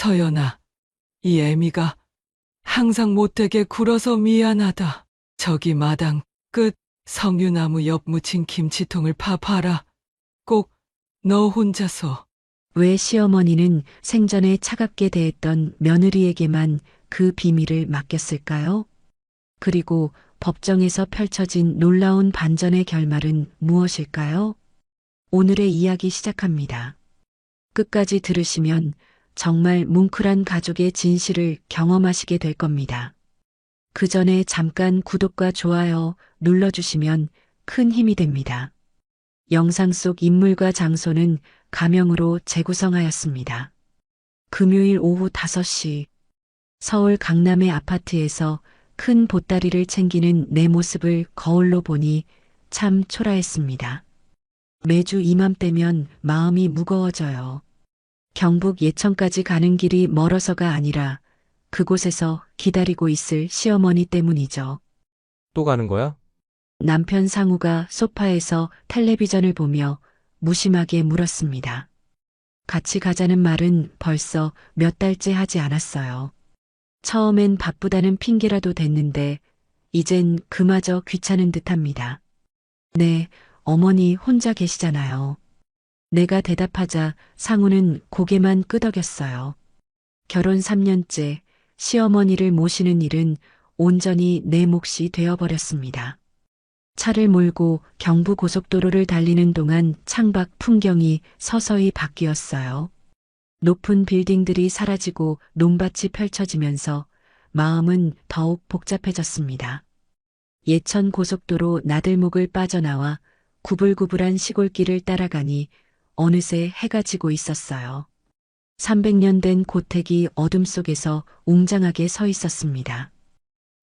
서연아, 이 애미가 항상 못되게 굴어서 미안하다. 저기 마당 끝 석류나무 옆 묻힌 김치통을 봐봐라. 꼭 너 혼자서. 왜 시어머니는 생전에 차갑게 대했던 며느리에게만 그 비밀을 맡겼을까요? 그리고 법정에서 펼쳐진 놀라운 반전의 결말은 무엇일까요? 오늘의 이야기 시작합니다. 끝까지 들으시면 정말 뭉클한 가족의 진실을 경험하시게 될 겁니다. 그 전에 잠깐 구독과 좋아요 눌러주시면 큰 힘이 됩니다. 영상 속 인물과 장소는 가명으로 재구성하였습니다. 금요일 오후 5시 서울 강남의 아파트에서 큰 보따리를 챙기는 내 모습을 거울로 보니 참 초라했습니다. 매주 이맘때면 마음이 무거워져요. 경북 예천까지 가는 길이 멀어서가 아니라 그곳에서 기다리고 있을 시어머니 때문이죠. 또 가는 거야? 남편 상우가 소파에서 텔레비전을 보며 무심하게 물었습니다. 같이 가자는 말은 벌써 몇 달째 하지 않았어요. 처음엔 바쁘다는 핑계라도 댔는데 이젠 그마저 귀찮은 듯합니다. 네, 어머니 혼자 계시잖아요. 내가 대답하자 상우는 고개만 끄덕였어요. 결혼 3년째 시어머니를 모시는 일은 온전히 내 몫이 되어버렸습니다. 차를 몰고 경부고속도로를 달리는 동안 창밖 풍경이 서서히 바뀌었어요. 높은 빌딩들이 사라지고 논밭이 펼쳐지면서 마음은 더욱 복잡해졌습니다. 예천 고속도로 나들목을 빠져나와 구불구불한 시골길을 따라가니 어느새 해가 지고 있었어요. 300년 된 고택이 어둠 속에서 웅장하게 서 있었습니다.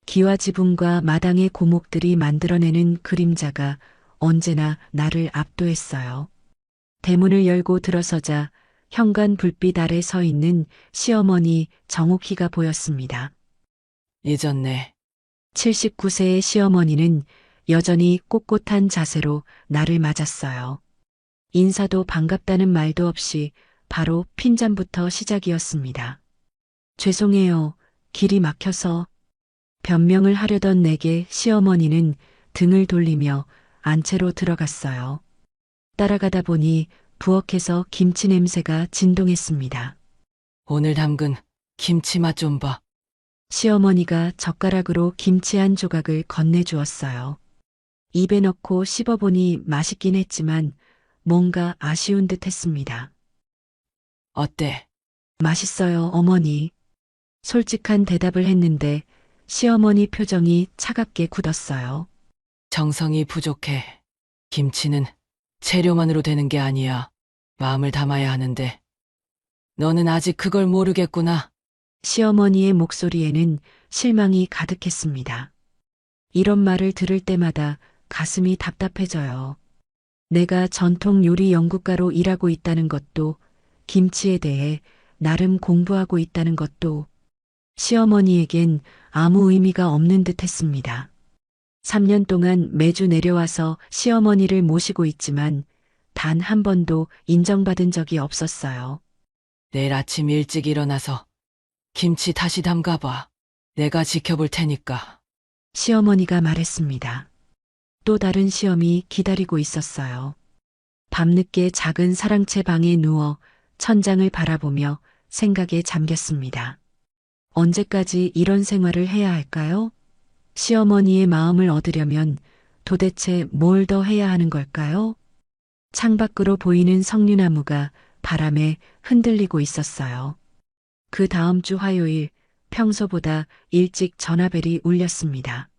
기와 지붕과 마당의 고목들이 만들어내는 그림자가 언제나 나를 압도했어요. 대문을 열고 들어서자 현관 불빛 아래 서 있는 시어머니 정옥희가 보였습니다. 잊었네. 79세의 시어머니는 여전히 꼿꼿한 자세로 나를 맞았어요. 인사도 반갑다는 말도 없이 바로 핀잔부터 시작이었습니다. 죄송해요. 길이 막혀서. 변명을 하려던 내게 시어머니는 등을 돌리며 안채로 들어갔어요. 따라가다 보니 부엌에서 김치 냄새가 진동했습니다. 오늘 담근 김치 맛 좀 봐. 시어머니가 젓가락으로 김치 한 조각을 건네주었어요. 입에 넣고 씹어보니 맛있긴 했지만 뭔가 아쉬운 듯 했습니다. 어때? 맛있어요, 어머니. 솔직한 대답을 했는데 시어머니 표정이 차갑게 굳었어요. 정성이 부족해. 김치는 재료만으로 되는 게 아니야. 마음을 담아야 하는데. 너는 아직 그걸 모르겠구나. 시어머니의 목소리에는 실망이 가득했습니다. 이런 말을 들을 때마다 가슴이 답답해져요. 내가 전통 요리 연구가로 일하고 있다는 것도, 김치에 대해 나름 공부하고 있다는 것도 시어머니에겐 아무 의미가 없는 듯 했습니다. 3년 동안 매주 내려와서 시어머니를 모시고 있지만 단 한 번도 인정받은 적이 없었어요. 내일 아침 일찍 일어나서 김치 다시 담가봐. 내가 지켜볼 테니까. 시어머니가 말했습니다. 또 다른 시험이 기다리고 있었어요. 밤늦게 작은 사랑채 방에 누워 천장을 바라보며 생각에 잠겼습니다. 언제까지 이런 생활을 해야 할까요? 시어머니의 마음을 얻으려면 도대체 뭘 더 해야 하는 걸까요? 창밖으로 보이는 석류나무가 바람에 흔들리고 있었어요. 그 다음 주 화요일 평소보다 일찍 전화벨이 울렸습니다.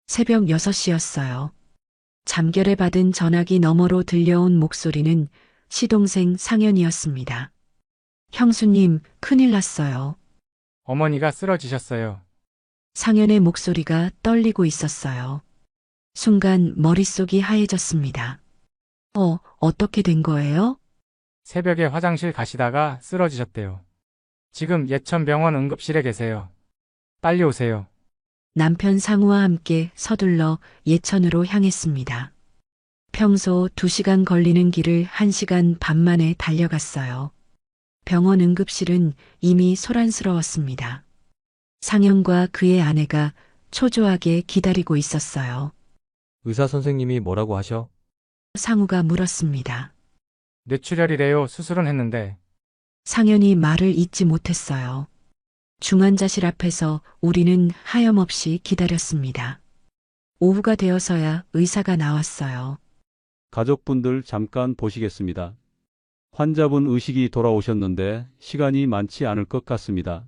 새벽 6시였어요. 잠결에 받은 전화기 너머로 들려온 목소리는 시동생 상현이었습니다. 형수님, 큰일 났어요. 어머니가 쓰러지셨어요. 상현의 목소리가 떨리고 있었어요. 순간 머릿속이 하얘졌습니다. 어떻게 된 거예요? 새벽에 화장실 가시다가 쓰러지셨대요. 지금 예천병원 응급실에 계세요. 빨리 오세요. 남편 상우와 함께 서둘러 예천으로 향했습니다. 평소 2시간 걸리는 길을 1시간 반 만에 달려갔어요. 병원 응급실은 이미 소란스러웠습니다. 상현과 그의 아내가 초조하게 기다리고 있었어요. 의사 선생님이 뭐라고 하셔? 상우가 물었습니다. 뇌출혈이래요. 수술은 했는데. 상현이 말을 잇지 못했어요. 중환자실 앞에서 우리는 하염없이 기다렸습니다. 오후가 되어서야 의사가 나왔어요. 가족분들 잠깐 보시겠습니다. 환자분 의식이 돌아오셨는데 시간이 많지 않을 것 같습니다.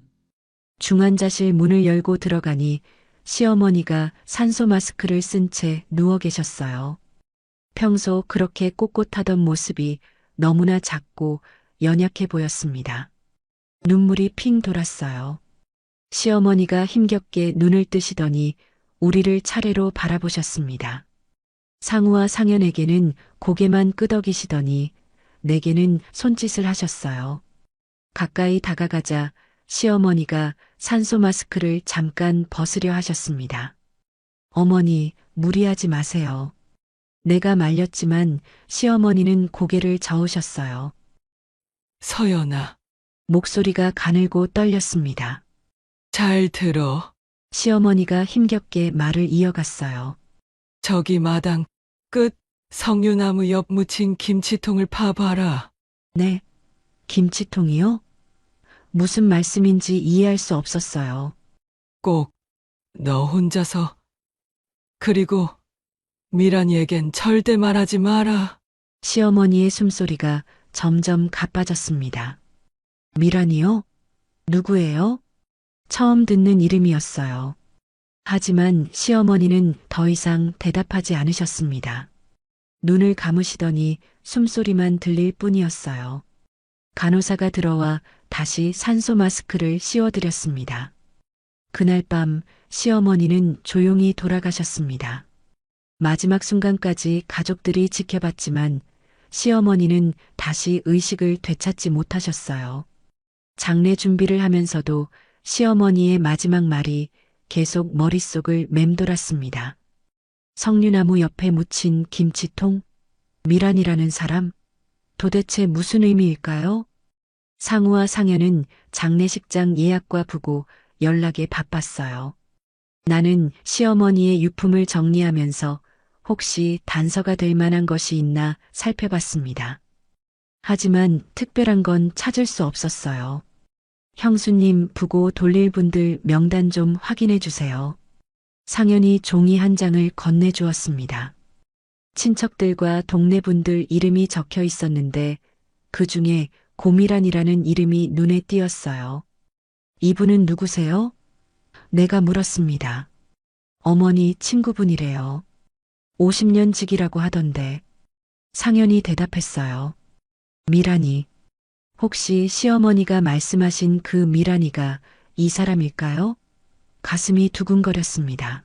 중환자실 문을 열고 들어가니 시어머니가 산소 마스크를 쓴 채 누워 계셨어요. 평소 그렇게 꼿꼿하던 모습이 너무나 작고 연약해 보였습니다. 눈물이 핑 돌았어요. 시어머니가 힘겹게 눈을 뜨시더니 우리를 차례로 바라보셨습니다. 상우와 상현에게는 고개만 끄덕이시더니 내게는 손짓을 하셨어요. 가까이 다가가자 시어머니가 산소 마스크를 잠깐 벗으려 하셨습니다. 어머니, 무리하지 마세요. 내가 말렸지만 시어머니는 고개를 저으셨어요. 서연아, 목소리가 가늘고 떨렸습니다. 잘 들어. 시어머니가 힘겹게 말을 이어갔어요. 저기 마당 끝 석류나무 옆 묻힌 김치통을 파봐라. 네, 김치통이요? 무슨 말씀인지 이해할 수 없었어요. 꼭 너 혼자서. 그리고 미란이에겐 절대 말하지 마라. 시어머니의 숨소리가 점점 가빠졌습니다. 미란이요? 누구예요? 처음 듣는 이름이었어요. 하지만 시어머니는 더 이상 대답하지 않으셨습니다. 눈을 감으시더니 숨소리만 들릴 뿐이었어요. 간호사가 들어와 다시 산소 마스크를 씌워드렸습니다. 그날 밤 시어머니는 조용히 돌아가셨습니다. 마지막 순간까지 가족들이 지켜봤지만 시어머니는 다시 의식을 되찾지 못하셨어요. 장례 준비를 하면서도 시어머니의 마지막 말이 계속 머릿속을 맴돌았습니다. 석류나무 옆에 묻힌 김치통? 미란이라는 사람? 도대체 무슨 의미일까요? 상우와 상현은 장례식장 예약과 부고 연락에 바빴어요. 나는 시어머니의 유품을 정리하면서 혹시 단서가 될 만한 것이 있나 살펴봤습니다. 하지만 특별한 건 찾을 수 없었어요. 형수님 부고 돌릴 분들 명단 좀 확인해 주세요. 상현이 종이 한 장을 건네주었습니다. 친척들과 동네 분들 이름이 적혀 있었는데 그 중에 고미란이라는 이름이 눈에 띄었어요. 이분은 누구세요? 내가 물었습니다. 어머니 친구분이래요. 50년 직이라고 하던데. 상현이 대답했어요. 미란이. 혹시 시어머니가 말씀하신 그 미란이가 이 사람일까요? 가슴이 두근거렸습니다.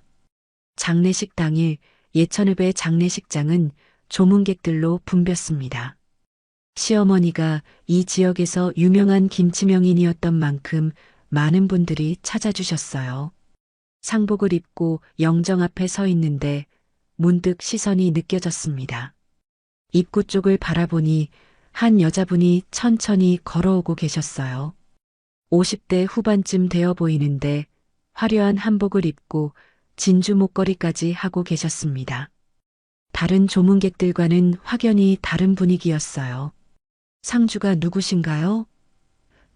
장례식 당일 예천읍의 장례식장은 조문객들로 붐볐습니다. 시어머니가 이 지역에서 유명한 김치명인이었던 만큼 많은 분들이 찾아주셨어요. 상복을 입고 영정 앞에 서 있는데 문득 시선이 느껴졌습니다. 입구 쪽을 바라보니 한 여자분이 천천히 걸어오고 계셨어요. 50대 후반쯤 되어 보이는데 화려한 한복을 입고 진주 목걸이까지 하고 계셨습니다. 다른 조문객들과는 확연히 다른 분위기였어요. 상주가 누구신가요?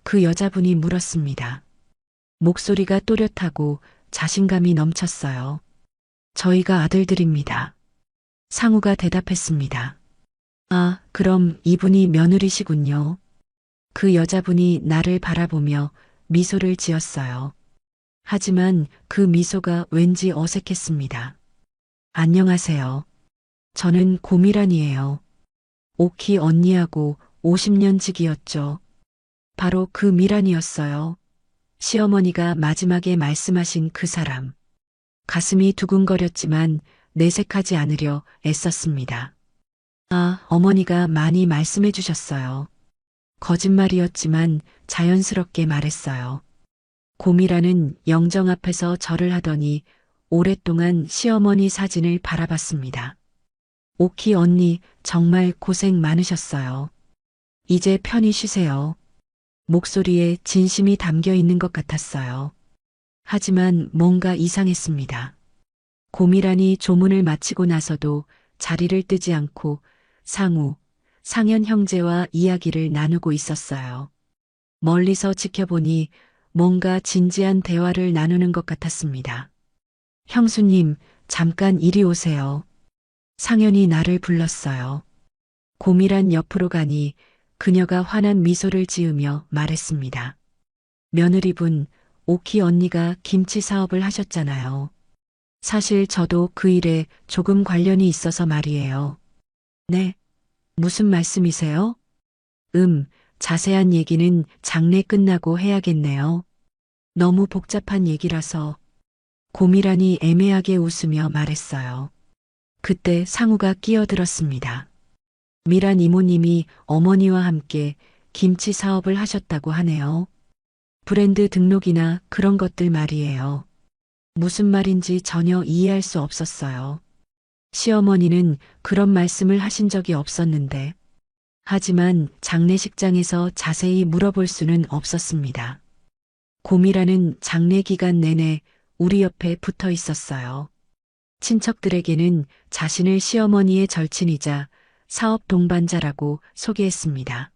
그 여자분이 물었습니다. 목소리가 또렷하고 자신감이 넘쳤어요. 저희가 아들들입니다. 상우가 대답했습니다. 아, 그럼 이분이 며느리시군요. 그 여자분이 나를 바라보며 미소를 지었어요. 하지만 그 미소가 왠지 어색했습니다. 안녕하세요. 저는 고미란이에요. 오키 언니하고 50년 직이었죠. 바로 그 미란이었어요. 시어머니가 마지막에 말씀하신 그 사람. 가슴이 두근거렸지만 내색하지 않으려 애썼습니다. 아, 어머니가 많이 말씀해 주셨어요. 거짓말이었지만 자연스럽게 말했어요. 고미라는 영정 앞에서 절을 하더니 오랫동안 시어머니 사진을 바라봤습니다. 오키 언니 정말 고생 많으셨어요. 이제 편히 쉬세요. 목소리에 진심이 담겨 있는 것 같았어요. 하지만 뭔가 이상했습니다. 고미란이 조문을 마치고 나서도 자리를 뜨지 않고 상우, 상현 형제와 이야기를 나누고 있었어요. 멀리서 지켜보니 뭔가 진지한 대화를 나누는 것 같았습니다. 형수님, 잠깐 이리 오세요. 상현이 나를 불렀어요. 고미란 옆으로 가니 그녀가 환한 미소를 지으며 말했습니다. 며느리분, 오키 언니가 김치 사업을 하셨잖아요. 사실 저도 그 일에 조금 관련이 있어서 말이에요. 네? 무슨 말씀이세요? 자세한 얘기는 장례 끝나고 해야겠네요. 너무 복잡한 얘기라서. 고미란이 애매하게 웃으며 말했어요. 그때 상우가 끼어들었습니다. 미란 이모님이 어머니와 함께 김치 사업을 하셨다고 하네요. 브랜드 등록이나 그런 것들 말이에요. 무슨 말인지 전혀 이해할 수 없었어요. 시어머니는 그런 말씀을 하신 적이 없었는데, 하지만 장례식장에서 자세히 물어볼 수는 없었습니다. 고미라는 장례 기간 내내 우리 옆에 붙어 있었어요. 친척들에게는 자신을 시어머니의 절친이자 사업 동반자라고 소개했습니다.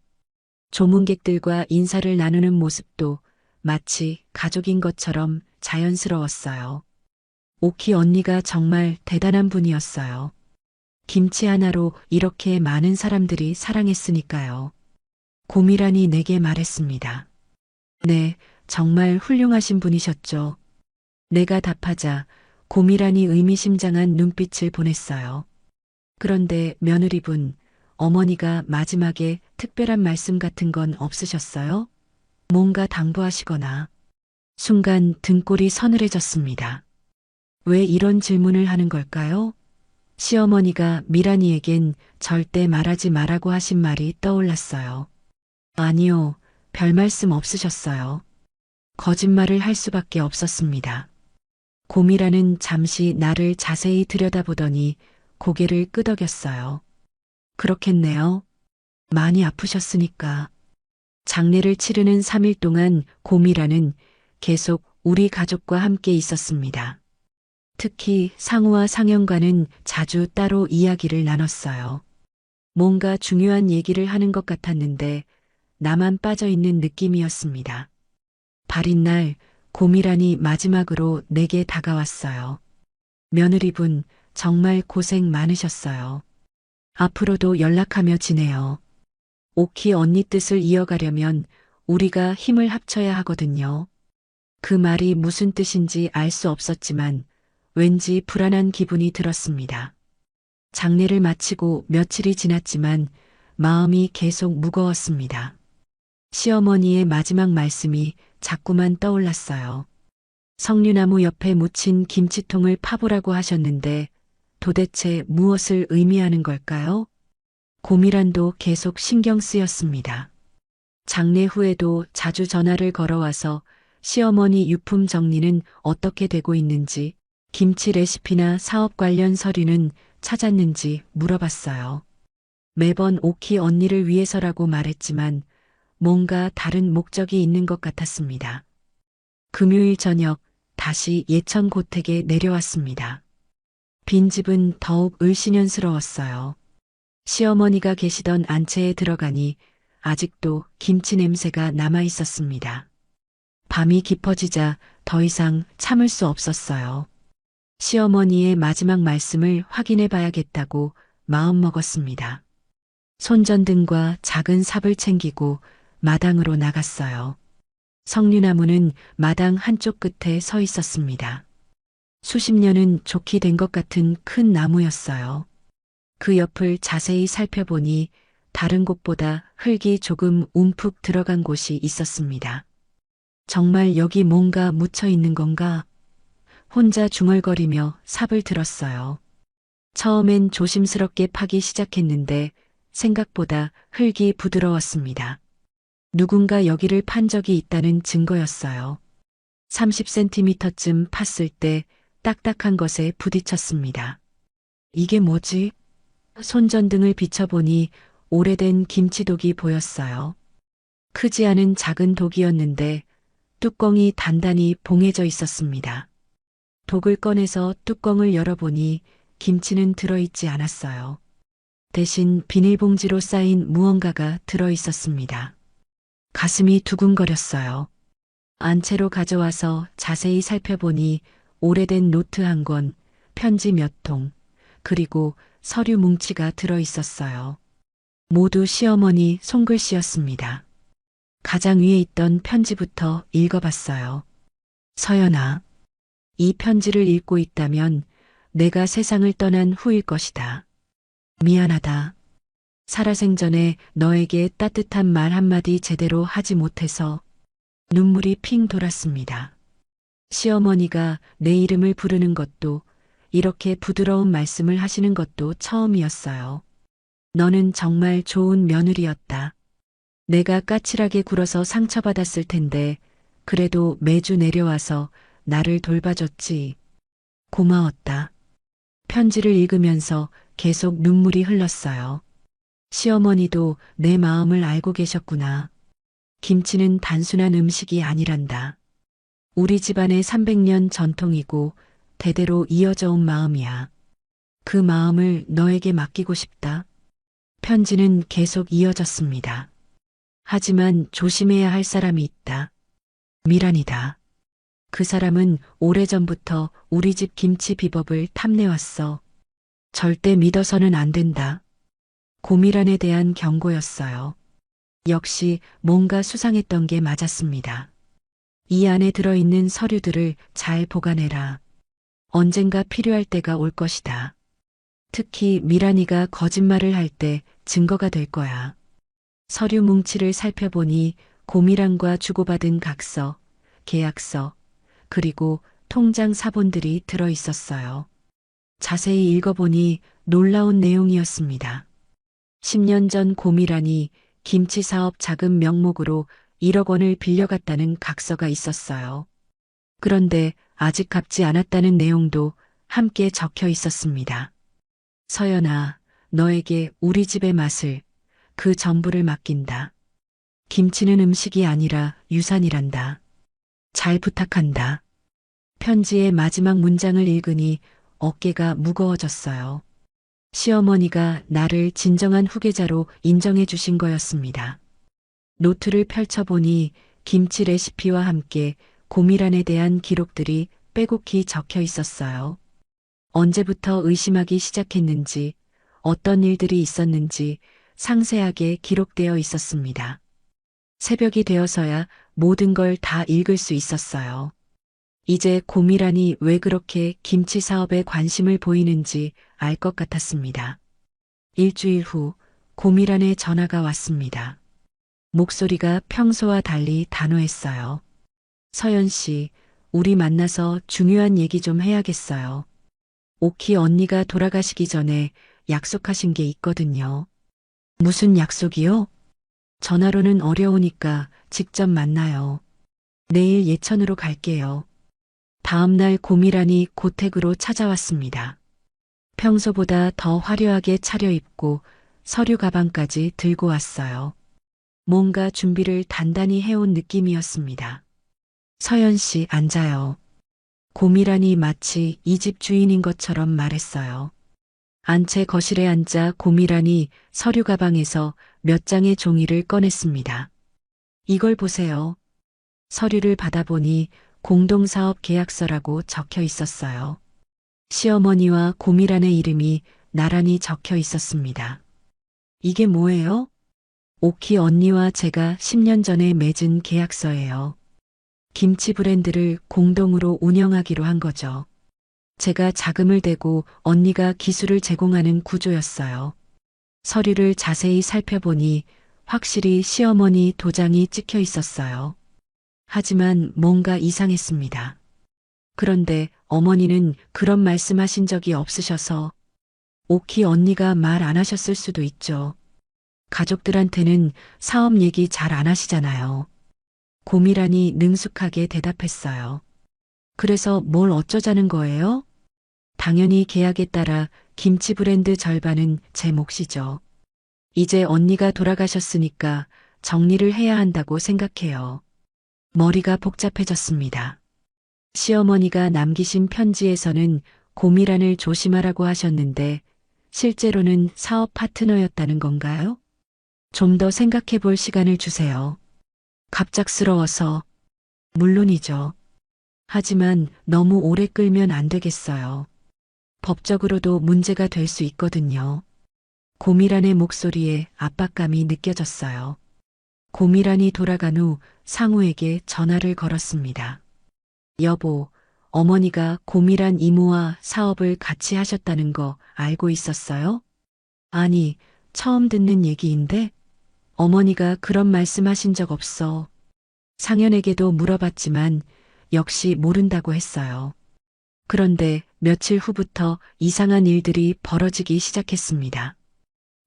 조문객들과 인사를 나누는 모습도 마치 가족인 것처럼 자연스러웠어요. 오키 언니가 정말 대단한 분이었어요. 김치 하나로 이렇게 많은 사람들이 사랑했으니까요. 고미란이 내게 말했습니다. 네, 정말 훌륭하신 분이셨죠. 내가 답하자 고미란이 의미심장한 눈빛을 보냈어요. 그런데 며느리분, 어머니가 마지막에 특별한 말씀 같은 건 없으셨어요? 뭔가 당부하시거나. 순간 등골이 서늘해졌습니다. 왜 이런 질문을 하는 걸까요? 시어머니가 미란이에겐 절대 말하지 말라고 하신 말이 떠올랐어요. 아니요, 별 말씀 없으셨어요. 거짓말을 할 수밖에 없었습니다. 고미란은 잠시 나를 자세히 들여다보더니 고개를 끄덕였어요. 그렇겠네요. 많이 아프셨으니까. 장례를 치르는 3일 동안 고미란은 계속 우리 가족과 함께 있었습니다. 특히 상우와 상현과는 자주 따로 이야기를 나눴어요. 뭔가 중요한 얘기를 하는 것 같았는데 나만 빠져 있는 느낌이었습니다. 발인 날 고미란이 마지막으로 내게 다가왔어요. 며느리분, 정말 고생 많으셨어요. 앞으로도 연락하며 지내요. 오키 언니 뜻을 이어가려면 우리가 힘을 합쳐야 하거든요. 그 말이 무슨 뜻인지 알 수 없었지만 왠지 불안한 기분이 들었습니다. 장례를 마치고 며칠이 지났지만 마음이 계속 무거웠습니다. 시어머니의 마지막 말씀이 자꾸만 떠올랐어요. 석류나무 옆에 묻힌 김치통을 파보라고 하셨는데 도대체 무엇을 의미하는 걸까요? 고미란도 계속 신경 쓰였습니다. 장례 후에도 자주 전화를 걸어와서 시어머니 유품 정리는 어떻게 되고 있는지, 김치 레시피나 사업 관련 서류는 찾았는지 물어봤어요. 매번 오키 언니를 위해서라고 말했지만 뭔가 다른 목적이 있는 것 같았습니다. 금요일 저녁 다시 예천 고택에 내려왔습니다. 빈집은 더욱 을씨년스러웠어요. 시어머니가 계시던 안채에 들어가니 아직도 김치 냄새가 남아 있었습니다. 밤이 깊어지자 더 이상 참을 수 없었어요. 시어머니의 마지막 말씀을 확인해 봐야겠다고 마음먹었습니다. 손전등과 작은 삽을 챙기고 마당으로 나갔어요. 석류나무는 마당 한쪽 끝에 서 있었습니다. 수십 년은 좋게 된 것 같은 큰 나무였어요. 그 옆을 자세히 살펴보니 다른 곳보다 흙이 조금 움푹 들어간 곳이 있었습니다. 정말 여기 뭔가 묻혀 있는 건가? 혼자 중얼거리며 삽을 들었어요. 처음엔 조심스럽게 파기 시작했는데 생각보다 흙이 부드러웠습니다. 누군가 여기를 판 적이 있다는 증거였어요. 30cm쯤 팠을 때 딱딱한 것에 부딪혔습니다. 이게 뭐지? 손전등을 비춰보니 오래된 김치독이 보였어요. 크지 않은 작은 독이었는데 뚜껑이 단단히 봉해져 있었습니다. 독을 꺼내서 뚜껑을 열어보니 김치는 들어있지 않았어요. 대신 비닐봉지로 쌓인 무언가가 들어있었습니다. 가슴이 두근거렸어요. 안채로 가져와서 자세히 살펴보니 오래된 노트 한 권, 편지 몇 통, 그리고 서류 뭉치가 들어있었어요. 모두 시어머니 손글씨였습니다. 가장 위에 있던 편지부터 읽어봤어요. 서연아, 이 편지를 읽고 있다면 내가 세상을 떠난 후일 것이다. 미안하다. 살아생전에 너에게 따뜻한 말 한마디 제대로 하지 못해서 눈물이 핑 돌았습니다. 시어머니가 내 이름을 부르는 것도 이렇게 부드러운 말씀을 하시는 것도 처음이었어요. 너는 정말 좋은 며느리였다. 내가 까칠하게 굴어서 상처받았을 텐데 그래도 매주 내려와서 나를 돌봐줬지. 고마웠다. 편지를 읽으면서 계속 눈물이 흘렀어요. 시어머니도 내 마음을 알고 계셨구나. 김치는 단순한 음식이 아니란다. 우리 집안의 300년 전통이고 대대로 이어져 온 마음이야. 그 마음을 너에게 맡기고 싶다. 편지는 계속 이어졌습니다. 하지만 조심해야 할 사람이 있다. 미란이다. 그 사람은 오래전부터 우리 집 김치 비법을 탐내왔어. 절대 믿어서는 안 된다. 고미란에 대한 경고였어요. 역시 뭔가 수상했던 게 맞았습니다. 이 안에 들어있는 서류들을 잘 보관해라. 언젠가 필요할 때가 올 것이다. 특히 미란이가 거짓말을 할 때 증거가 될 거야. 서류 뭉치를 살펴보니 고미란과 주고받은 각서, 계약서, 그리고 통장 사본들이 들어있었어요. 자세히 읽어보니 놀라운 내용이었습니다. 10년 전 고미란이 김치 사업 자금 명목으로 1억 원을 빌려갔다는 각서가 있었어요. 그런데 아직 갚지 않았다는 내용도 함께 적혀 있었습니다. 서연아, 너에게 우리 집의 맛을, 그 전부를 맡긴다. 김치는 음식이 아니라 유산이란다. 잘 부탁한다. 편지의 마지막 문장을 읽으니 어깨가 무거워졌어요. 시어머니가 나를 진정한 후계자로 인정해 주신 거였습니다. 노트를 펼쳐보니 김치 레시피와 함께 고미란에 대한 기록들이 빼곡히 적혀 있었어요. 언제부터 의심하기 시작했는지, 어떤 일들이 있었는지 상세하게 기록되어 있었습니다. 새벽이 되어서야 모든 걸 다 읽을 수 있었어요. 이제 고미란이 왜 그렇게 김치 사업에 관심을 보이는지 알 것 같았습니다. 일주일 후 고미란의 전화가 왔습니다. 목소리가 평소와 달리 단호했어요. 서연 씨, 우리 만나서 중요한 얘기 좀 해야겠어요. 오키 언니가 돌아가시기 전에 약속하신 게 있거든요. 무슨 약속이요? 전화로는 어려우니까 직접 만나요. 내일 예천으로 갈게요. 다음 날 고미란이 고택으로 찾아왔습니다. 평소보다 더 화려하게 차려입고 서류 가방까지 들고 왔어요. 뭔가 준비를 단단히 해온 느낌이었습니다. 서연 씨, 앉아요. 고미란이 마치 이 집 주인인 것처럼 말했어요. 안채 거실에 앉아 고미란이 서류 가방에서 몇 장의 종이를 꺼냈습니다. 이걸 보세요. 서류를 받아보니 공동사업 계약서라고 적혀 있었어요. 시어머니와 고미란의 이름이 나란히 적혀 있었습니다. 이게 뭐예요? 오키 언니와 제가 10년 전에 맺은 계약서예요. 김치 브랜드를 공동으로 운영하기로 한 거죠. 제가 자금을 대고 언니가 기술을 제공하는 구조였어요. 서류를 자세히 살펴보니 확실히 시어머니 도장이 찍혀 있었어요. 하지만 뭔가 이상했습니다. 그런데 어머니는 그런 말씀하신 적이 없으셔서 오키 언니가 말 안 하셨을 수도 있죠. 가족들한테는 사업 얘기 잘 안 하시잖아요. 고미란이 능숙하게 대답했어요. 그래서 뭘 어쩌자는 거예요? 당연히 계약에 따라 김치 브랜드 절반은 제 몫이죠. 이제 언니가 돌아가셨으니까 정리를 해야 한다고 생각해요. 머리가 복잡해졌습니다. 시어머니가 남기신 편지에서는 고미란을 조심하라고 하셨는데 실제로는 사업 파트너였다는 건가요? 좀 더 생각해 볼 시간을 주세요. 갑작스러워서. 물론이죠. 하지만 너무 오래 끌면 안 되겠어요. 법적으로도 문제가 될 수 있거든요. 고미란의 목소리에 압박감이 느껴졌어요. 고미란이 돌아간 후 상우에게 전화를 걸었습니다. 여보, 어머니가 고미란 이모와 사업을 같이 하셨다는 거 알고 있었어요? 아니, 처음 듣는 얘기인데 어머니가 그런 말씀하신 적 없어. 상현에게도 물어봤지만 역시 모른다고 했어요. 그런데 며칠 후부터 이상한 일들이 벌어지기 시작했습니다.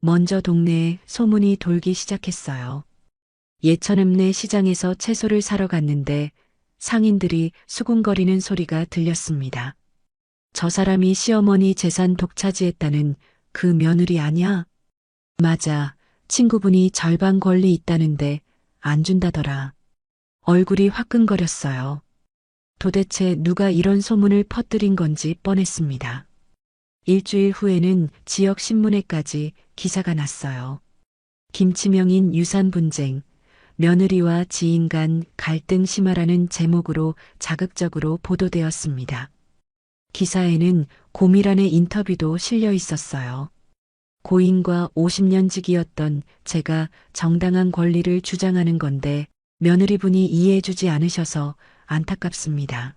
먼저 동네에 소문이 돌기 시작했어요. 예천읍내 시장에서 채소를 사러 갔는데 상인들이 수군거리는 소리가 들렸습니다. 저 사람이 시어머니 재산 독차지했다는 그 며느리 아냐? 맞아. 친구분이 절반 권리 있다는데 안 준다더라. 얼굴이 화끈거렸어요. 도대체 누가 이런 소문을 퍼뜨린 건지 뻔했습니다. 일주일 후에는 지역 신문에까지 기사가 났어요. 김치명인 유산 분쟁, 며느리와 지인 간 갈등 심화라는 제목으로 자극적으로 보도되었습니다. 기사에는 고미란의 인터뷰도 실려 있었어요. 고인과 50년 지기였던 제가 정당한 권리를 주장하는 건데 며느리분이 이해해주지 않으셔서 안타깝습니다.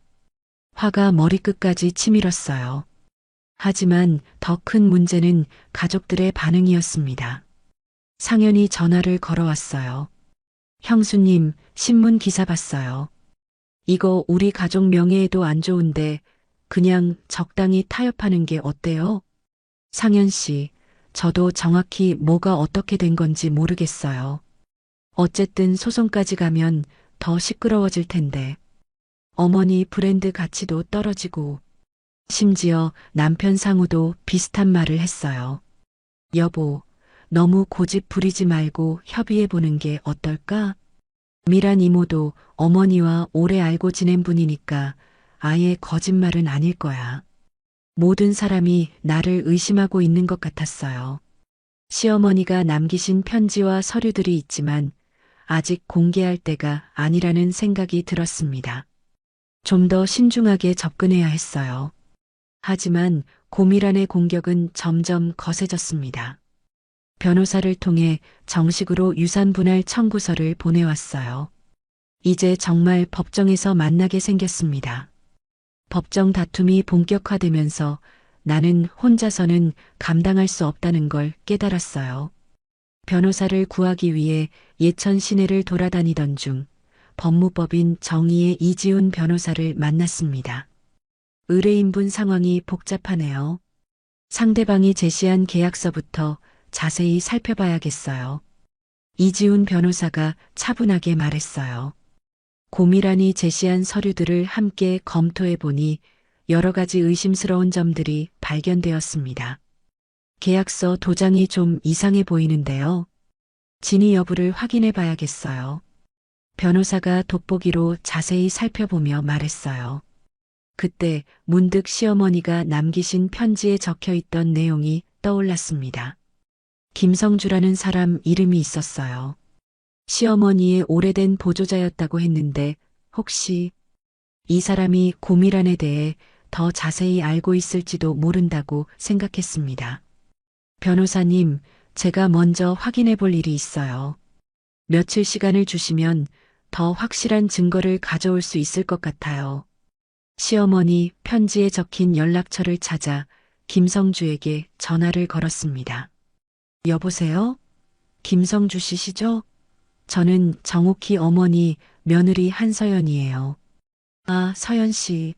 화가 머리끝까지 치밀었어요. 하지만 더 큰 문제는 가족들의 반응이었습니다. 상현이 전화를 걸어왔어요. 형수님, 신문 기사 봤어요. 이거 우리 가족 명예에도 안 좋은데 그냥 적당히 타협하는 게 어때요? 상현 씨, 저도 정확히 뭐가 어떻게 된 건지 모르겠어요. 어쨌든 소송까지 가면 더 시끄러워질 텐데. 어머니 브랜드 가치도 떨어지고 심지어 남편 상우도 비슷한 말을 했어요. 여보, 너무 고집 부리지 말고 협의해 보는 게 어떨까? 미란 이모도 어머니와 오래 알고 지낸 분이니까 아예 거짓말은 아닐 거야. 모든 사람이 나를 의심하고 있는 것 같았어요. 시어머니가 남기신 편지와 서류들이 있지만 아직 공개할 때가 아니라는 생각이 들었습니다. 좀 더 신중하게 접근해야 했어요. 하지만 고미란의 공격은 점점 거세졌습니다. 변호사를 통해 정식으로 유산분할 청구서를 보내왔어요. 이제 정말 법정에서 만나게 생겼습니다. 법정 다툼이 본격화되면서 나는 혼자서는 감당할 수 없다는 걸 깨달았어요. 변호사를 구하기 위해 예천 시내를 돌아다니던 중 법무법인 정의의 이지훈 변호사를 만났습니다. 의뢰인분 상황이 복잡하네요. 상대방이 제시한 계약서부터 자세히 살펴봐야겠어요. 이지훈 변호사가 차분하게 말했어요. 고미란이 제시한 서류들을 함께 검토해 보니 여러 가지 의심스러운 점들이 발견되었습니다. 계약서 도장이 좀 이상해 보이는데요. 진위 여부를 확인해 봐야겠어요. 변호사가 돋보기로 자세히 살펴보며 말했어요. 그때 문득 시어머니가 남기신 편지에 적혀 있던 내용이 떠올랐습니다. 김성주라는 사람 이름이 있었어요. 시어머니의 오래된 보조자였다고 했는데 혹시 이 사람이 고미란에 대해 더 자세히 알고 있을지도 모른다고 생각했습니다. 변호사님, 제가 먼저 확인해 볼 일이 있어요. 며칠 시간을 주시면 더 확실한 증거를 가져올 수 있을 것 같아요. 시어머니 편지에 적힌 연락처를 찾아 김성주에게 전화를 걸었습니다. 여보세요? 김성주 씨시죠? 저는 정옥희 어머니 며느리 한서연이에요. 아, 서연 씨.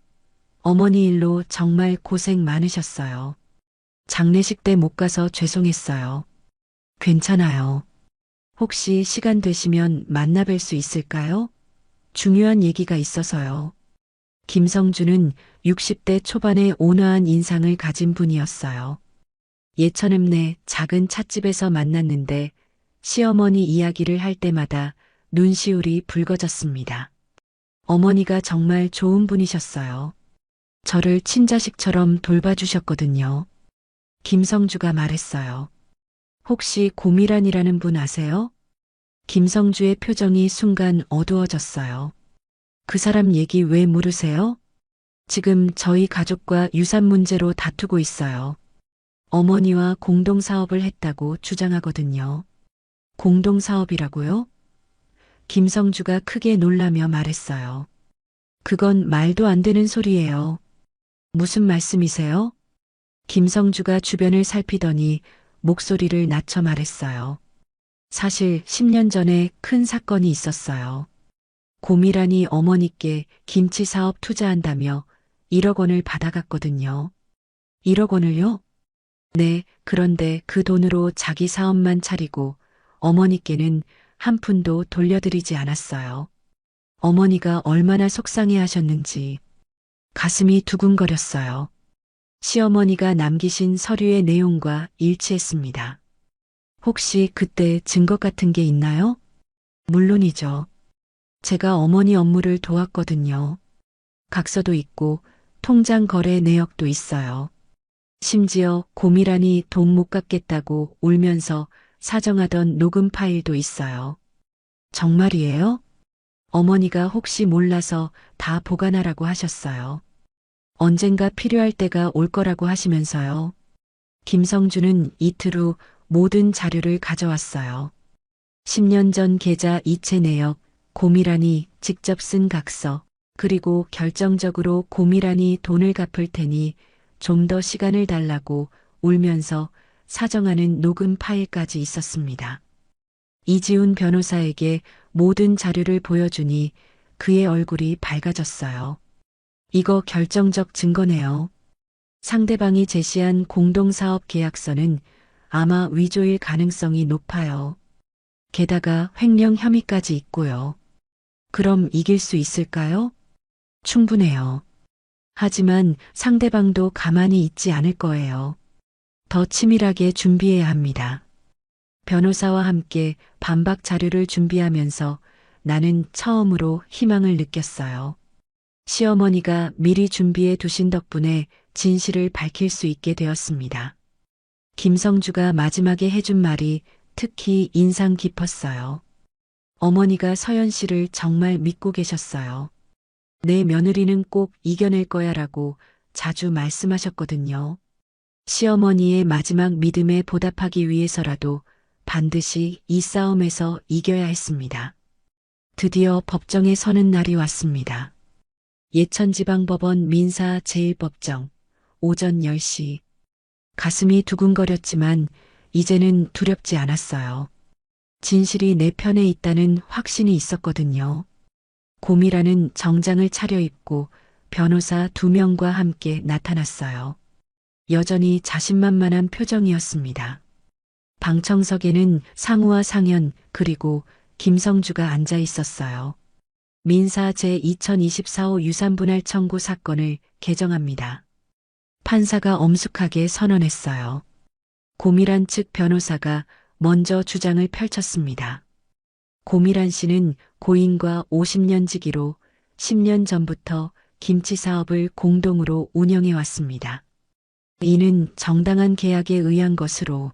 어머니 일로 정말 고생 많으셨어요. 장례식 때 못 가서 죄송했어요. 괜찮아요. 혹시 시간 되시면 만나 뵐 수 있을까요? 중요한 얘기가 있어서요. 김성주는 60대 초반의 온화한 인상을 가진 분이었어요. 예천읍 내 작은 찻집에서 만났는데 시어머니 이야기를 할 때마다 눈시울이 붉어졌습니다. 어머니가 정말 좋은 분이셨어요. 저를 친자식처럼 돌봐주셨거든요. 김성주가 말했어요. 혹시 고미란이라는 분 아세요? 김성주의 표정이 순간 어두워졌어요. 그 사람 얘기 왜 모르세요? 지금 저희 가족과 유산 문제로 다투고 있어요. 어머니와 공동사업을 했다고 주장하거든요. 공동사업이라고요? 김성주가 크게 놀라며 말했어요. 그건 말도 안 되는 소리예요. 무슨 말씀이세요? 김성주가 주변을 살피더니 목소리를 낮춰 말했어요. 사실 10년 전에 큰 사건이 있었어요. 고미란이 어머니께 김치 사업 투자한다며 1억 원을 받아갔거든요. 1억 원을요? 네, 그런데 그 돈으로 자기 사업만 차리고 어머니께는 한 푼도 돌려드리지 않았어요. 어머니가 얼마나 속상해 하셨는지 가슴이 두근거렸어요. 시어머니가 남기신 서류의 내용과 일치했습니다. 혹시 그때 증거 같은 게 있나요? 물론이죠. 제가 어머니 업무를 도왔거든요. 각서도 있고 통장 거래 내역도 있어요. 심지어 고미란이 돈 못 갚겠다고 울면서 사정하던 녹음 파일도 있어요. 정말이에요? 어머니가 혹시 몰라서 다 보관하라고 하셨어요. 언젠가 필요할 때가 올 거라고 하시면서요. 김성주는 이틀 후 모든 자료를 가져왔어요. 10년 전 계좌 이체 내역, 고미란이 직접 쓴 각서, 그리고 결정적으로 고미란이 돈을 갚을 테니 좀 더 시간을 달라고 울면서 사정하는 녹음 파일까지 있었습니다. 이지훈 변호사에게 모든 자료를 보여주니 그의 얼굴이 밝아졌어요. 이거 결정적 증거네요. 상대방이 제시한 공동사업 계약서는 아마 위조일 가능성이 높아요. 게다가 횡령 혐의까지 있고요. 그럼 이길 수 있을까요? 충분해요. 하지만 상대방도 가만히 있지 않을 거예요. 더 치밀하게 준비해야 합니다. 변호사와 함께 반박 자료를 준비하면서 나는 처음으로 희망을 느꼈어요. 시어머니가 미리 준비해 두신 덕분에 진실을 밝힐 수 있게 되었습니다. 김성주가 마지막에 해준 말이 특히 인상 깊었어요. 어머니가 서연 씨를 정말 믿고 계셨어요. 내 며느리는 꼭 이겨낼 거야 라고 자주 말씀하셨거든요. 시어머니의 마지막 믿음에 보답하기 위해서라도 반드시 이 싸움에서 이겨야 했습니다. 드디어 법정에 서는 날이 왔습니다. 예천지방법원 민사 제1법정 오전 10시. 가슴이 두근거렸지만 이제는 두렵지 않았어요. 진실이 내 편에 있다는 확신이 있었거든요. 고미란은 정장을 차려입고 변호사 2명과 함께 나타났어요. 여전히 자신만만한 표정이었습니다. 방청석에는 상우와 상현 그리고 김성주가 앉아 있었어요. 민사 제2024호 유산분할 청구 사건을 개정합니다. 판사가 엄숙하게 선언했어요. 고미란 측 변호사가 먼저 주장을 펼쳤습니다. 고미란 씨는 고인과 50년 지기로 10년 전부터 김치 사업을 공동으로 운영해 왔습니다. 이는 정당한 계약에 의한 것으로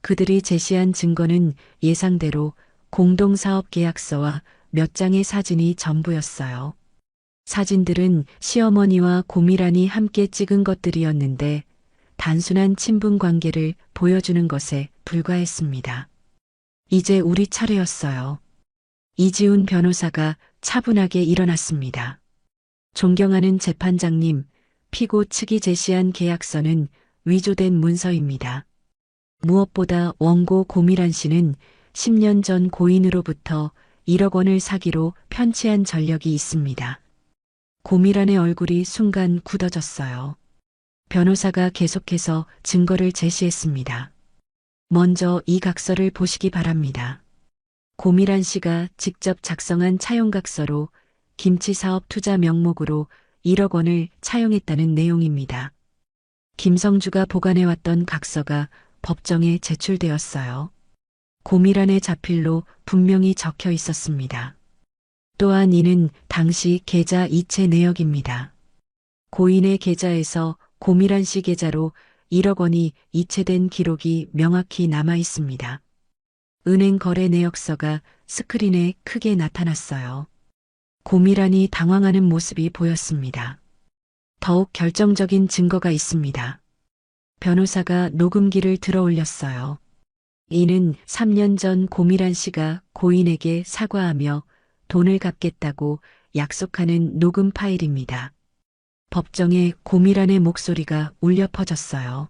그들이 제시한 증거는 예상대로 공동사업 계약서와 몇 장의 사진이 전부였어요. 사진들은 시어머니와 고미란이 함께 찍은 것들이었는데 단순한 친분 관계를 보여주는 것에 불과했습니다. 이제 우리 차례였어요. 이지훈 변호사가 차분하게 일어났습니다. 존경하는 재판장님, 피고 측이 제시한 계약서는 위조된 문서입니다. 무엇보다 원고 고미란 씨는 10년 전 고인으로부터 1억 원을 사기로 편취한 전력이 있습니다. 고미란의 얼굴이 순간 굳어졌어요. 변호사가 계속해서 증거를 제시했습니다. 먼저 이 각서를 보시기 바랍니다. 고미란 씨가 직접 작성한 차용각서로 김치사업 투자 명목으로 1억 원을 차용했다는 내용입니다. 김성주가 보관해왔던 각서가 법정에 제출되었어요. 고미란의 자필로 분명히 적혀 있었습니다. 또한 이는 당시 계좌 이체 내역입니다. 고인의 계좌에서 고미란 씨 계좌로 1억 원이 이체된 기록이 명확히 남아 있습니다. 은행 거래 내역서가 스크린에 크게 나타났어요. 고미란이 당황하는 모습이 보였습니다. 더욱 결정적인 증거가 있습니다. 변호사가 녹음기를 들어 올렸어요. 이는 3년 전 고미란 씨가 고인에게 사과하며 돈을 갚겠다고 약속하는 녹음 파일입니다. 법정에 고미란의 목소리가 울려 퍼졌어요.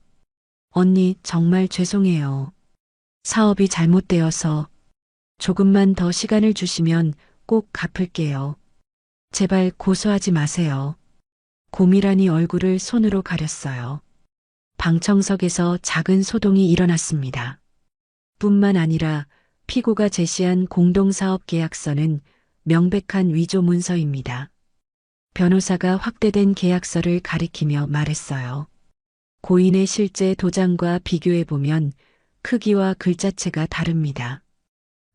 언니, 정말 죄송해요. 사업이 잘못되어서 조금만 더 시간을 주시면 꼭 갚을게요. 제발 고소하지 마세요. 고미란이 얼굴을 손으로 가렸어요. 방청석에서 작은 소동이 일어났습니다. 뿐만 아니라 피고가 제시한 공동사업 계약서는 명백한 위조 문서입니다. 변호사가 확대된 계약서를 가리키며 말했어요. 고인의 실제 도장과 비교해보면 크기와 글자체가 다릅니다.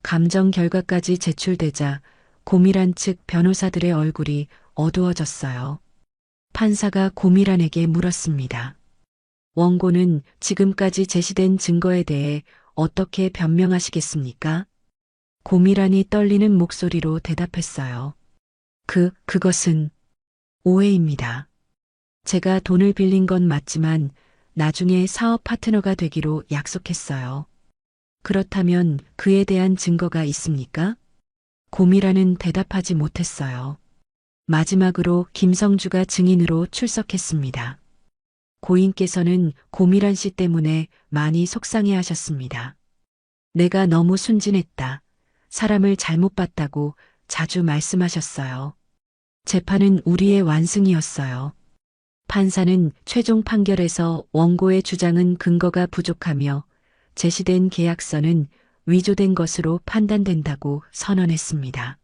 감정 결과까지 제출되자 고미란 측 변호사들의 얼굴이 어두워졌어요. 판사가 고미란에게 물었습니다. 원고는 지금까지 제시된 증거에 대해 어떻게 변명하시겠습니까? 고미란이 떨리는 목소리로 대답했어요. 그것은 오해입니다. 제가 돈을 빌린 건 맞지만 나중에 사업 파트너가 되기로 약속했어요. 그렇다면 그에 대한 증거가 있습니까? 고미란은 대답하지 못했어요. 마지막으로 김성주가 증인으로 출석했습니다. 고인께서는 고미란 씨 때문에 많이 속상해 하셨습니다. 내가 너무 순진했다. 사람을 잘못 봤다고 자주 말씀하셨어요. 재판은 우리의 완승이었어요. 판사는 최종 판결에서 원고의 주장은 근거가 부족하며 제시된 계약서는 위조된 것으로 판단된다고 선언했습니다.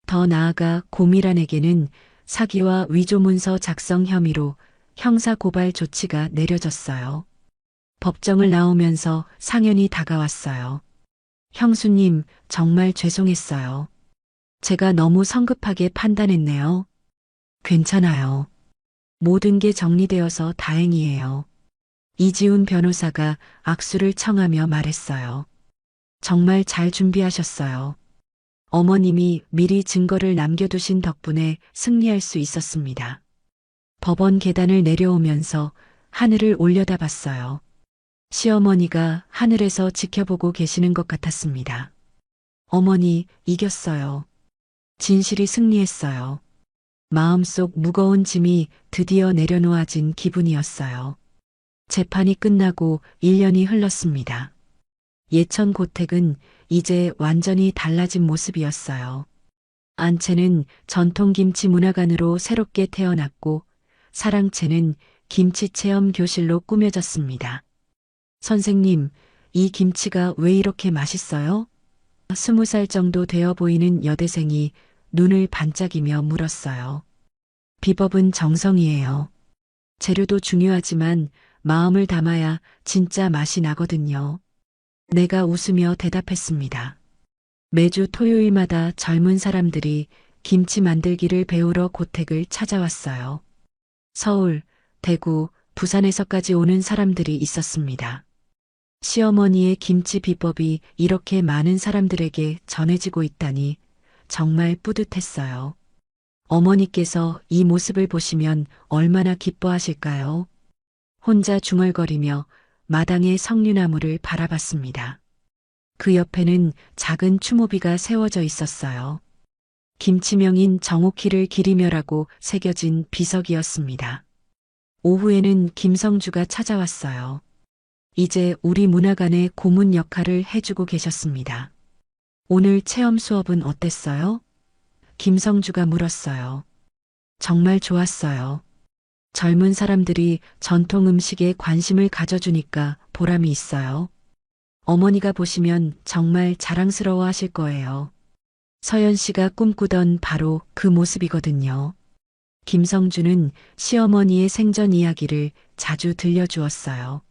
더 나아가 고미란에게는 사기와 위조문서 작성 혐의로 형사고발 조치가 내려졌어요. 법정을 나오면서 상현이 다가왔어요. 형수님, 정말 죄송했어요. 제가 너무 성급하게 판단했네요. 괜찮아요. 모든 게 정리되어서 다행이에요. 이지훈 변호사가 악수를 청하며 말했어요. 정말 잘 준비하셨어요. 어머님이 미리 증거를 남겨두신 덕분에 승리할 수 있었습니다. 법원 계단을 내려오면서 하늘을 올려다봤어요. 시어머니가 하늘에서 지켜보고 계시는 것 같았습니다. 어머니, 이겼어요. 진실이 승리했어요. 마음속 무거운 짐이 드디어 내려놓아진 기분이었어요. 재판이 끝나고 1년이 흘렀습니다. 예천 고택은 이제 완전히 달라진 모습이었어요. 안채는 전통김치 문화관으로 새롭게 태어났고 사랑채는 김치 체험 교실로 꾸며졌습니다. 선생님, 이 김치가 왜 이렇게 맛있어요? 20살 정도 되어 보이는 여대생이 눈을 반짝이며 물었어요. 비법은 정성이에요. 재료도 중요하지만 마음을 담아야 진짜 맛이 나거든요. 내가 웃으며 대답했습니다. 매주 토요일마다 젊은 사람들이 김치 만들기를 배우러 고택을 찾아왔어요. 서울, 대구, 부산에서까지 오는 사람들이 있었습니다. 시어머니의 김치 비법이 이렇게 많은 사람들에게 전해지고 있다니 정말 뿌듯했어요. 어머니께서 이 모습을 보시면 얼마나 기뻐하실까요? 혼자 중얼거리며 마당의 석류나무를 바라봤습니다. 그 옆에는 작은 추모비가 세워져 있었어요. 김치명인 정옥희를 기리며라고 새겨진 비석이었습니다. 오후에는 김성주가 찾아왔어요. 이제 우리 문화관의 고문 역할을 해주고 계셨습니다. 오늘 체험 수업은 어땠어요? 김성주가 물었어요. 정말 좋았어요. 젊은 사람들이 전통 음식에 관심을 가져주니까 보람이 있어요. 어머니가 보시면 정말 자랑스러워 하실 거예요. 서연 씨가 꿈꾸던 바로 그 모습이거든요. 김성주는 시어머니의 생전 이야기를 자주 들려주었어요.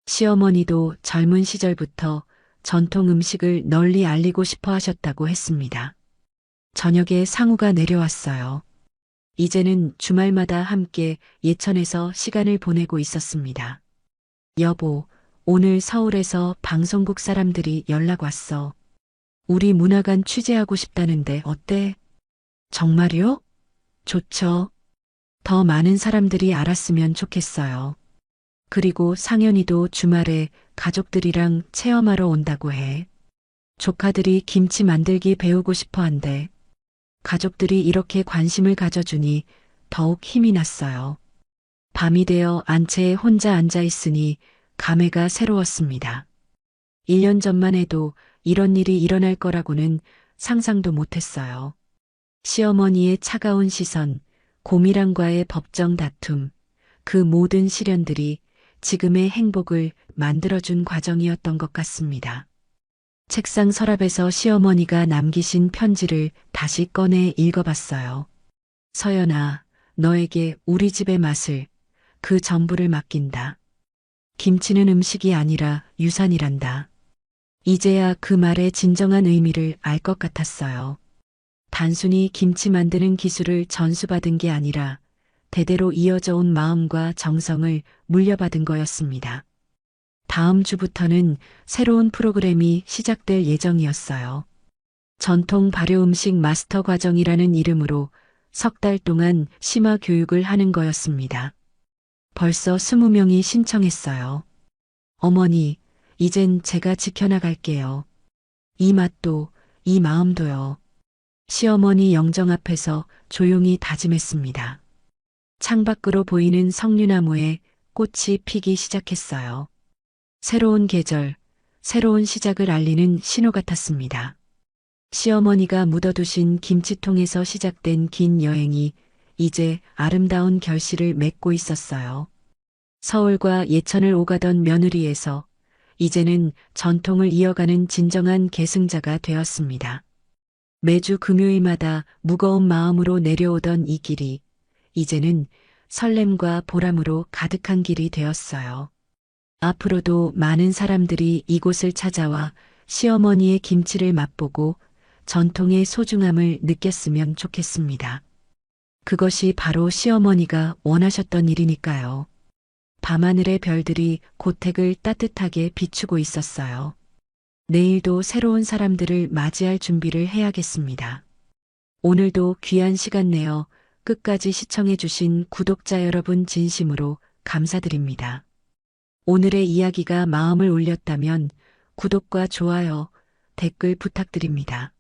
시어머니도 젊은 시절부터 전통 음식을 널리 알리고 싶어 하셨다고 했습니다. 저녁에 상우가 내려왔어요. 이제는 주말마다 함께 예천에서 시간을 보내고 있었습니다. 여보, 오늘 서울에서 방송국 사람들이 연락 왔어. 우리 문화관 취재하고 싶다는데 어때? 정말요? 좋죠. 더 많은 사람들이 알았으면 좋겠어요. 그리고 상현이도 주말에 가족들이랑 체험하러 온다고 해. 조카들이 김치 만들기 배우고 싶어 한대. 가족들이 이렇게 관심을 가져주니 더욱 힘이 났어요. 밤이 되어 안채에 혼자 앉아 있으니 감회가 새로웠습니다. 1년 전만 해도 이런 일이 일어날 거라고는 상상도 못했어요. 시어머니의 차가운 시선, 고미랑과의 법정 다툼, 그 모든 시련들이 지금의 행복을 만들어준 과정이었던 것 같습니다. 책상 서랍에서 시어머니가 남기신 편지를 다시 꺼내 읽어봤어요. 서연아, 너에게 우리 집의 맛을, 그 전부를 맡긴다. 김치는 음식이 아니라 유산이란다. 이제야 그 말의 진정한 의미를 알 것 같았어요. 단순히 김치 만드는 기술을 전수받은 게 아니라 대대로 이어져 온 마음과 정성을 물려받은 거였습니다. 다음 주부터는 새로운 프로그램이 시작될 예정이었어요. 전통 발효 음식 마스터 과정이라는 이름으로 석 달 동안 심화 교육을 하는 거였습니다. 벌써 20명이 신청했어요. 어머니, 이젠 제가 지켜나갈게요. 이 맛도, 이 마음도요. 시어머니 영정 앞에서 조용히 다짐했습니다. 창밖으로 보이는 석류나무에 꽃이 피기 시작했어요. 새로운 계절, 새로운 시작을 알리는 신호 같았습니다. 시어머니가 묻어두신 김치통에서 시작된 긴 여행이 이제 아름다운 결실을 맺고 있었어요. 서울과 예천을 오가던 며느리에서 이제는 전통을 이어가는 진정한 계승자가 되었습니다. 매주 금요일마다 무거운 마음으로 내려오던 이 길이 이제는 설렘과 보람으로 가득한 길이 되었어요. 앞으로도 많은 사람들이 이곳을 찾아와 시어머니의 김치를 맛보고 전통의 소중함을 느꼈으면 좋겠습니다. 그것이 바로 시어머니가 원하셨던 일이니까요. 밤하늘의 별들이 고택을 따뜻하게 비추고 있었어요. 내일도 새로운 사람들을 맞이할 준비를 해야겠습니다. 오늘도 귀한 시간 내어 끝까지 시청해주신 구독자 여러분 진심으로 감사드립니다. 오늘의 이야기가 마음을 울렸다면 구독과 좋아요, 댓글 부탁드립니다.